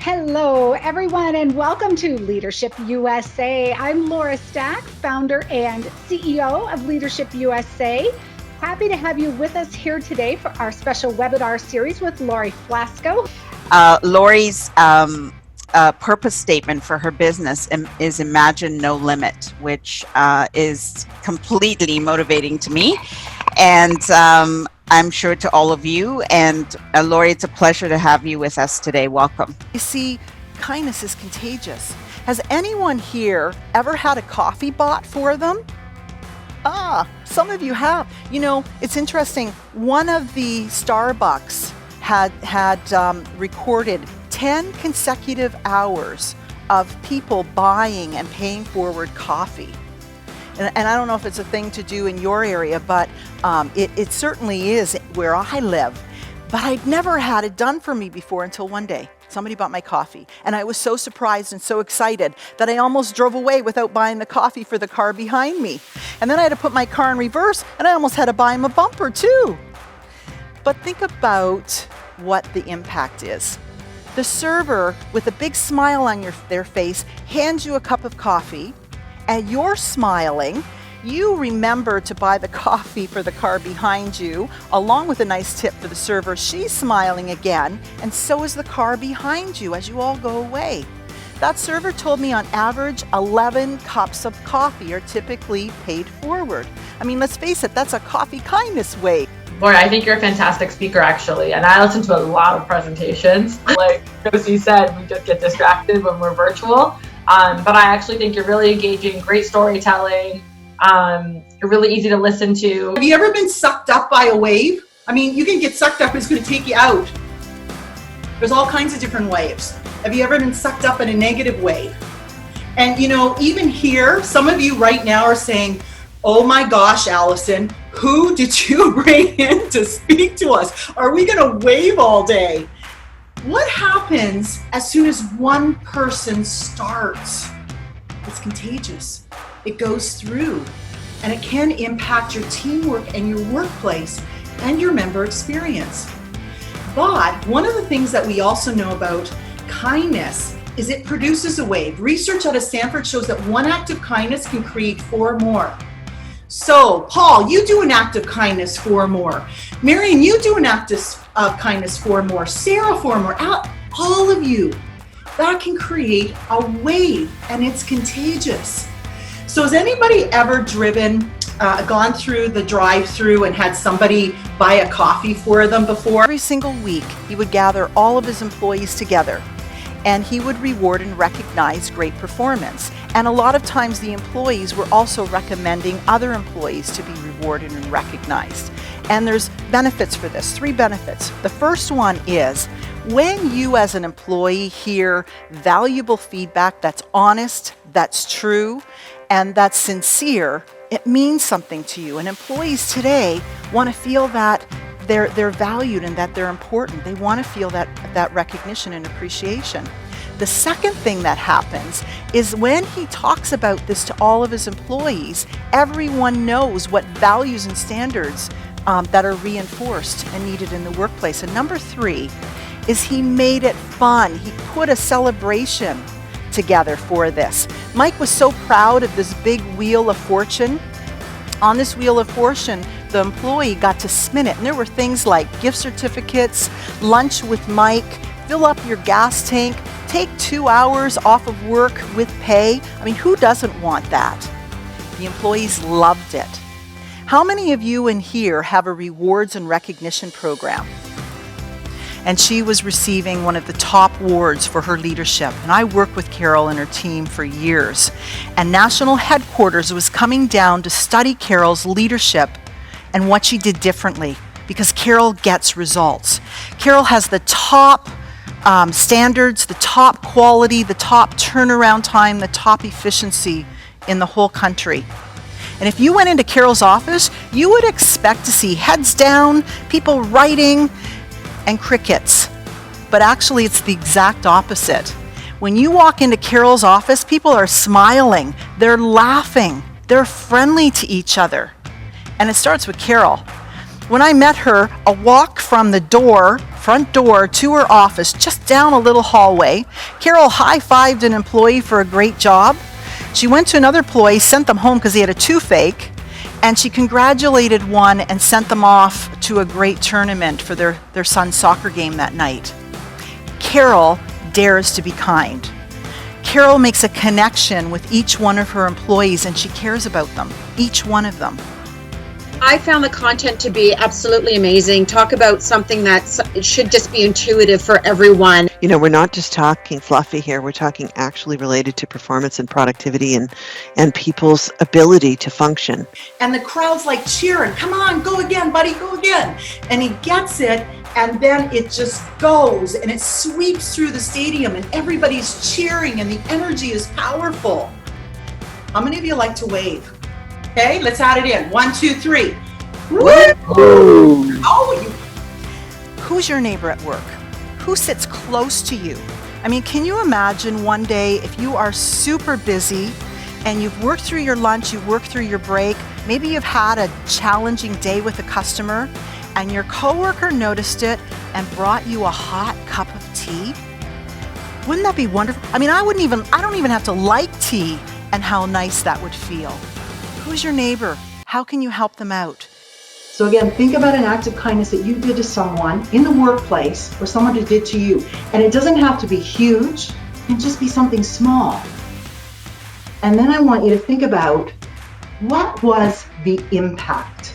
Hello, everyone, and welcome to Leadership USA. I'm Laura Stack, founder and CEO of Leadership USA. Happy to have you with us here today for our special webinar series with Laurie Flasko. Laurie's purpose statement for her business is Imagine No Limit, which is completely motivating to me. And I'm sure to all of you. And Laurie, it's a pleasure to have you with us today. Welcome. You see, kindness is contagious. Has anyone here ever had a coffee bought for them? Some of you have. You know, it's interesting. One of the Starbucks had recorded 10 consecutive hours of people buying and paying forward coffee. And I don't know if it's a thing to do in your area, but it certainly is where I live. But I'd never had it done for me before until one day. Somebody bought my coffee, and I was so surprised and so excited that I almost drove away without buying the coffee for the car behind me. And then I had to put my car in reverse, and I almost had to buy him a bumper too. But think about what the impact is. The server, with a big smile on their face, hands you a cup of coffee, and you're smiling. You remember to buy the coffee for the car behind you, along with a nice tip for the server. She's smiling again, and so is the car behind you as you all go away. That server told me on average 11 cups of coffee are typically paid forward. I mean, let's face it, that's a coffee kindness way. Laurie, I think you're a fantastic speaker, actually, and I listen to a lot of presentations. Like Josie said, we just get distracted when we're virtual, but I actually think you're really engaging, great storytelling. You're really easy to listen to. Have you ever been sucked up by a wave? I mean, you can get sucked up, it's going to take you out. There's all kinds of different waves. Have you ever been sucked up in a negative wave? And you know, even here, some of you right now are saying, oh my gosh, Allison, who did you bring in to speak to us? Are we going to wave all day? What happens as soon as one person starts? It's contagious. It goes through, and it can impact your teamwork and your workplace and your member experience. But one of the things that we also know about kindness is it produces a wave. Research out of Stanford shows that one act of kindness can create 4 more. So, Paul, you do an act of kindness, 4 more. Marion, you do an act of kindness, 4 more. Sarah, 4 more. All of you. That can create a wave, and it's contagious. So has anybody ever gone through the drive-through and had somebody buy a coffee for them before? Every single week, he would gather all of his employees together, and he would reward and recognize great performance. And a lot of times the employees were also recommending other employees to be rewarded and recognized. And there's benefits for this, 3 benefits. The first one is when you as an employee hear valuable feedback that's honest, that's true, and that's sincere, it means something to you. And employees today want to feel that they're valued and that they're important. They want to feel that recognition and appreciation. The second thing that happens is when he talks about this to all of his employees, everyone knows what values and standards that are reinforced and needed in the workplace. And number 3 is he made it fun. He put a celebration together for this. Mike was so proud of this big wheel of fortune. On this wheel of fortune, the employee got to spin it, and there were things like gift certificates, lunch with Mike, fill up your gas tank, take 2 hours off of work with pay. I mean, who doesn't want that? The employees loved it. How many of you in here have a rewards and recognition program? And she was receiving one of the top awards for her leadership. And I worked with Carol and her team for years. And national headquarters was coming down to study Carol's leadership and what she did differently, because Carol gets results. Carol has the top standards, the top quality, the top turnaround time, the top efficiency in the whole country. And if you went into Carol's office, you would expect to see heads down, people writing, and crickets. But actually, it's the exact opposite. When you walk into Carol's office, people are smiling, they're laughing, they're friendly to each other. And it starts with Carol. When I met her, a walk from the door front door to her office, just down a little hallway. Carol high-fived an employee for a great job. She went to another employee, sent them home because he had a toothache, and she congratulated one and sent them off to a great tournament for their son's soccer game that night. Carol dares to be kind. Carol makes a connection with each one of her employees, and she cares about them, each one of them. I found the content to be absolutely amazing. Talk about something that it should just be intuitive for everyone. You know, we're not just talking fluffy here. We're talking actually related to performance and productivity and people's ability to function. And the crowd's like cheering, come on, go again, buddy, go again. And he gets it, and then it just goes and it sweeps through the stadium and everybody's cheering and the energy is powerful. How many of you like to wave? Okay, let's add it in. 1, 2, 3. Woo! Who's your neighbor at work? Who sits close to you? I mean, can you imagine one day if you are super busy and you've worked through your lunch, you've worked through your break, maybe you've had a challenging day with a customer, and your coworker noticed it and brought you a hot cup of tea? Wouldn't that be wonderful? I mean, I don't even have to like tea, and how nice that would feel. Who's your neighbor? How can you help them out? So again, think about an act of kindness that you did to someone in the workplace or someone did to you. And it doesn't have to be huge, it can just be something small. And then I want you to think about, what was the impact?